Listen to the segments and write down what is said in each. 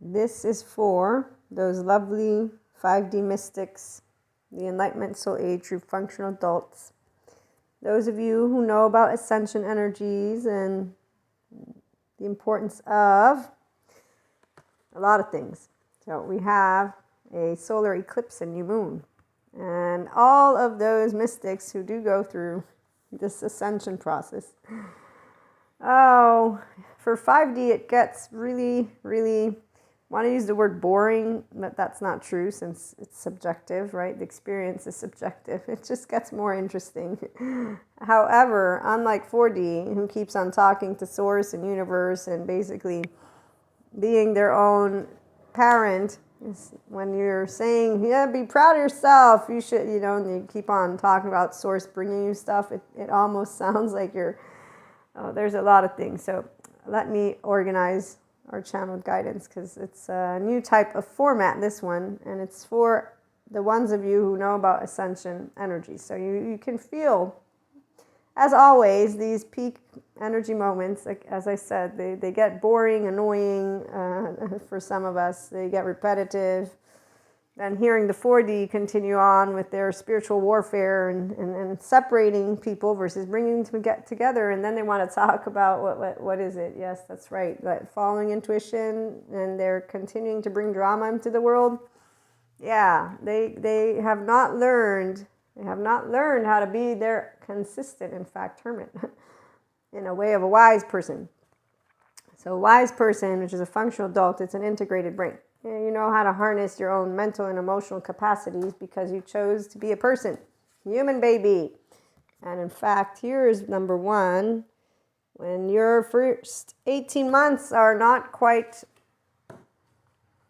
This is for those lovely 5D mystics, the Enlightenment Soul Age True Functional Adults. Those of you who know about ascension energies and the importance of a lot of things. So we have a solar eclipse and new moon. And all of those mystics who do go through this ascension process. Oh, for 5D it gets really, really, want to use the word boring, but that's not true since it's subjective, right? The experience is subjective. It just gets more interesting. However, unlike 4D, who keeps on talking to Source and Universe and basically being their own parent, when you're saying, yeah, be proud of yourself, you should, and you keep on talking about Source bringing you stuff, it almost sounds like you're, there's a lot of things. So let me organize our channeled guidance because it's a new type of format, this one, and it's for the ones of you who know about ascension energy. So you can feel, as always, these peak energy moments, like, as I said, they get boring, annoying for some of us. They get repetitive. And hearing the 4D continue on with their spiritual warfare and separating people versus bringing them together. And then they want to talk about what is it? Yes, that's right. Like following intuition, and they're continuing to bring drama into the world. Yeah, they have not learned. They have not learned how to be their consistent, in fact, hermit in a way of a wise person. So a wise person, which is a functional adult, it's an integrated brain. You know how to harness your own mental and emotional capacities because you chose to be a person, human baby. And in fact, here is number one. When your first 18 months are not quite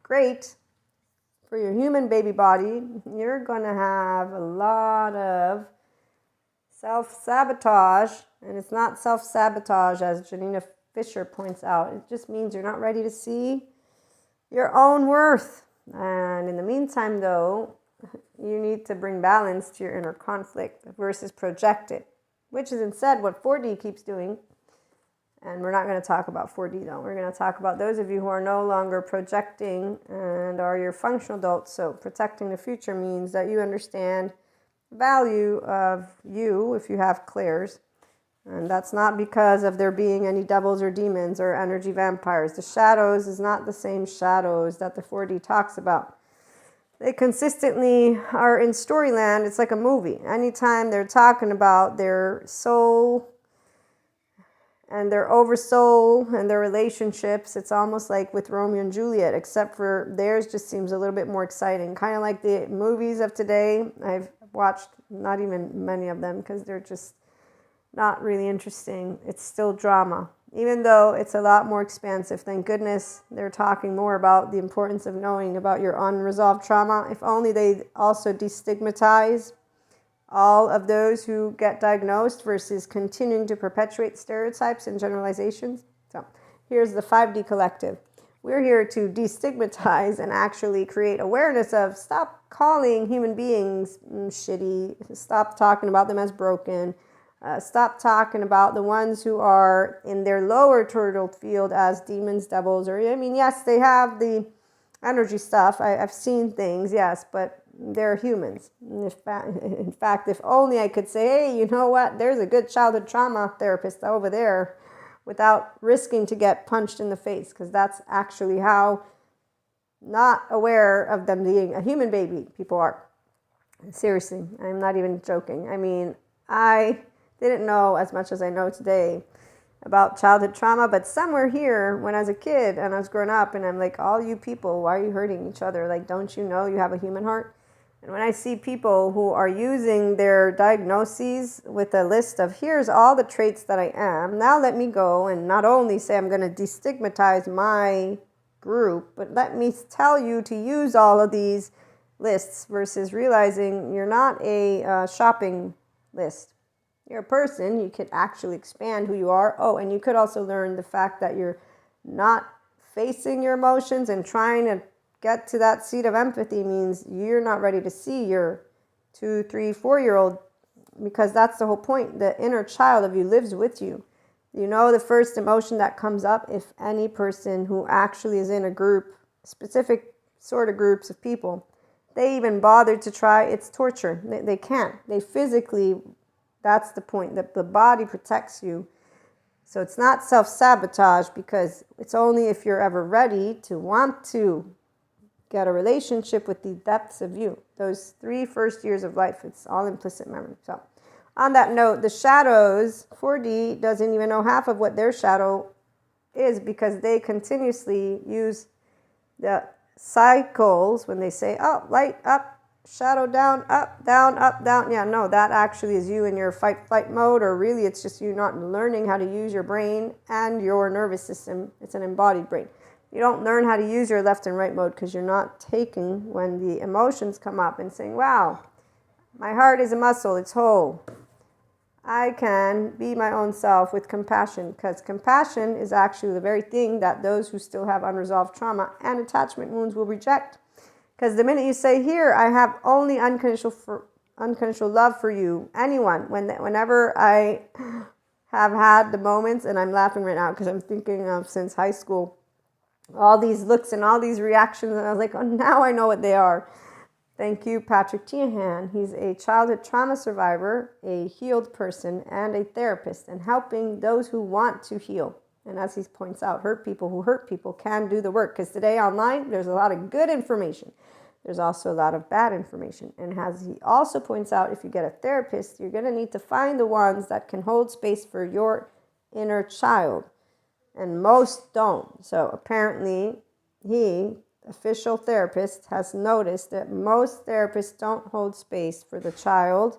great for your human baby body, you're going to have a lot of self-sabotage. And it's not self-sabotage, as Janina Fisher points out. It just means you're not ready to see your own worth. And in the meantime, though, you need to bring balance to your inner conflict versus project it, which is instead what 4D keeps doing. And we're not going to talk about 4D, though. We're going to talk about those of you who are no longer projecting and are your functional adults. So protecting the future means that you understand the value of you if you have clairs. And that's not because of there being any devils or demons or energy vampires. The shadows is not the same shadows that the 4D talks about. They consistently are in storyland. It's like a movie. Anytime they're talking about their soul and their oversoul and their relationships, it's almost like with Romeo and Juliet, except for theirs just seems a little bit more exciting. Kind of like the movies of today. I've watched not even many of them because they're just not really interesting. It's still drama, even though it's a lot more expansive. Thank goodness they're talking more about the importance of knowing about your unresolved trauma. If only they also destigmatize all of those who get diagnosed versus continuing to perpetuate stereotypes and generalizations. So here's the 5D collective. We're here to destigmatize and actually create awareness of stop calling human beings shitty, stop talking about them as broken. Stop talking about the ones who are in their lower turtle field as demons, devils, or, yes, they have the energy stuff. I've seen things, yes, but they're humans. In fact, if only I could say, hey, you know what? There's a good childhood trauma therapist over there without risking to get punched in the face, because that's actually how not aware of them being a human baby people are. Seriously, I'm not even joking. I didn't know as much as I know today about childhood trauma, but somewhere here when I was a kid and I was growing up and I'm like, all you people, why are you hurting each other? Like, don't you know you have a human heart? And when I see people who are using their diagnoses with a list of here's all the traits that I am, now let me go and not only say I'm going to destigmatize my group, but let me tell you to use all of these lists versus realizing you're not a shopping list. You're a person. You could actually expand who you are. Oh, and you could also learn the fact that you're not facing your emotions and trying to get to that seat of empathy means you're not ready to see your 2, 3, 4-year-old, because that's the whole point. The inner child of you lives with you. You know, the first emotion that comes up, if any person who actually is in a group specific sort of groups of people, they even bother to try, it's torture. They can't. They physically, that's the point, that the body protects you. So it's not self-sabotage, because it's only if you're ever ready to want to get a relationship with the depths of you. Those 3 first years of life, it's all implicit memory. So on that note, the shadows, 4D doesn't even know half of what their shadow is, because they continuously use the cycles when they say, oh, light up, shadow down, up, down, up, down. Yeah, no, that actually is you in your fight-flight mode, or really it's just you not learning how to use your brain and your nervous system. It's an embodied brain. You don't learn how to use your left and right mode because you're not taking when the emotions come up and saying, wow, my heart is a muscle, it's whole. I can be my own self with compassion, because compassion is actually the very thing that those who still have unresolved trauma and attachment wounds will reject. Because the minute you say, here, I have only unconditional love for you, anyone, whenever I have had the moments, and I'm laughing right now because I'm thinking of since high school, all these looks and all these reactions, and I was like, oh, now I know what they are. Thank you, Patrick Tiahan. He's a childhood trauma survivor, a healed person, and a therapist, and helping those who want to heal. And as he points out, hurt people who hurt people can do the work. Because today online, there's a lot of good information. There's also a lot of bad information. And as he also points out, if you get a therapist, you're going to need to find the ones that can hold space for your inner child. And most don't. So apparently, official therapist, has noticed that most therapists don't hold space for the child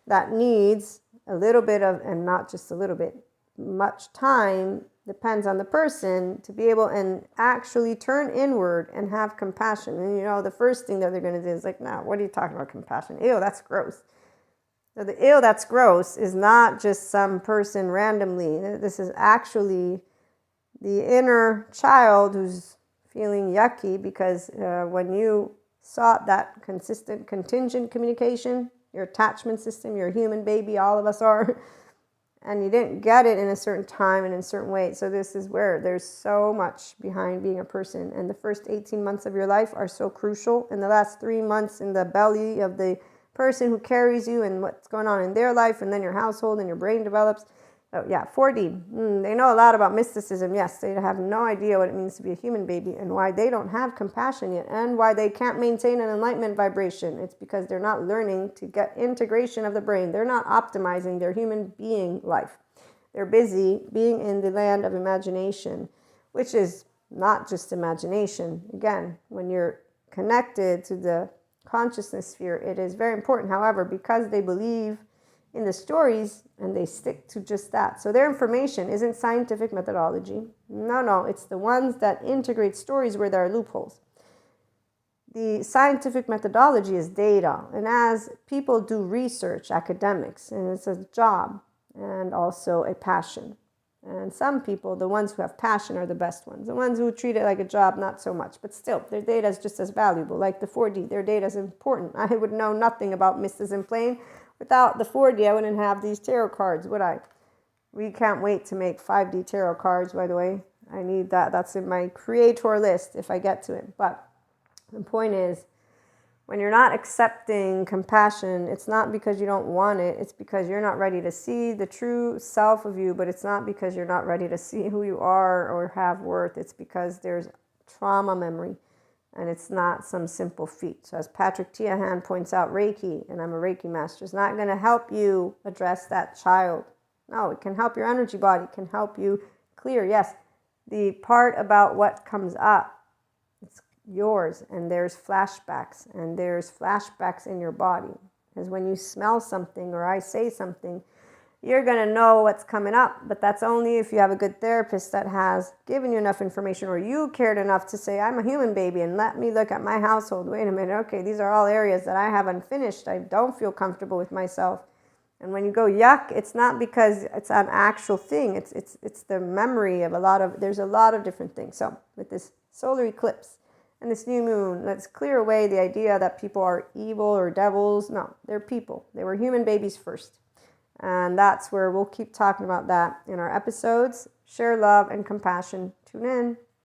that needs a little bit of, and not just a little bit, much time, depends on the person, to be able and actually turn inward and have compassion. And you know, the first thing that they're going to do is like, nah, what are you talking about compassion? Ew, that's gross. So the ew, that's gross is not just some person randomly. This is actually the inner child who's feeling yucky because when you sought that consistent contingent communication, your attachment system, your human baby, all of us are, and you didn't get it in a certain time and in a certain way. So this is where there's so much behind being a person. And the first 18 months of your life are so crucial. And the last 3 months in the belly of the person who carries you and what's going on in their life, and then your household and your brain develops. Oh, yeah, 4D. They know a lot about mysticism. Yes, they have no idea what it means to be a human baby and why they don't have compassion yet and why they can't maintain an enlightenment vibration. It's because they're not learning to get integration of the brain. They're not optimizing their human being life. They're busy being in the land of imagination, which is not just imagination. Again, when you're connected to the consciousness sphere, it is very important. However, because they believe in the stories and they stick to just that. So their information isn't scientific methodology. No, it's the ones that integrate stories where there are loopholes. The scientific methodology is data. And as people do research, academics, and it's a job and also a passion. And some people, the ones who have passion, are the best ones. The ones who treat it like a job, not so much. But still, their data is just as valuable. Like the 4D, their data is important. I would know nothing about mysticism plane. Without the 4D, I wouldn't have these tarot cards, would I? We can't wait to make 5D tarot cards, by the way. I need that. That's in my creator list if I get to it. But the point is, when you're not accepting compassion, it's not because you don't want it. It's because you're not ready to see the true self of you. But it's not because you're not ready to see who you are or have worth. It's because there's trauma memory. And it's not some simple feat. So as Patrick Tiahan points out, Reiki, and I'm a Reiki master, is not going to help you address that child. No, it can help your energy body. It can help you clear. Yes, the part about what comes up, it's yours. And there's flashbacks. And there's flashbacks in your body. Because when you smell something or I say something, you're going to know what's coming up, but that's only if you have a good therapist that has given you enough information, or you cared enough to say, I'm a human baby and let me look at my household. Wait a minute. Okay, these are all areas that I have unfinished. I don't feel comfortable with myself. And when you go yuck, it's not because it's an actual thing. It's the memory of there's a lot of different things. So with this solar eclipse and this new moon, let's clear away the idea that people are evil or devils. No, they're people. They were human babies first. And that's where we'll keep talking about that in our episodes. Share love and compassion. Tune in.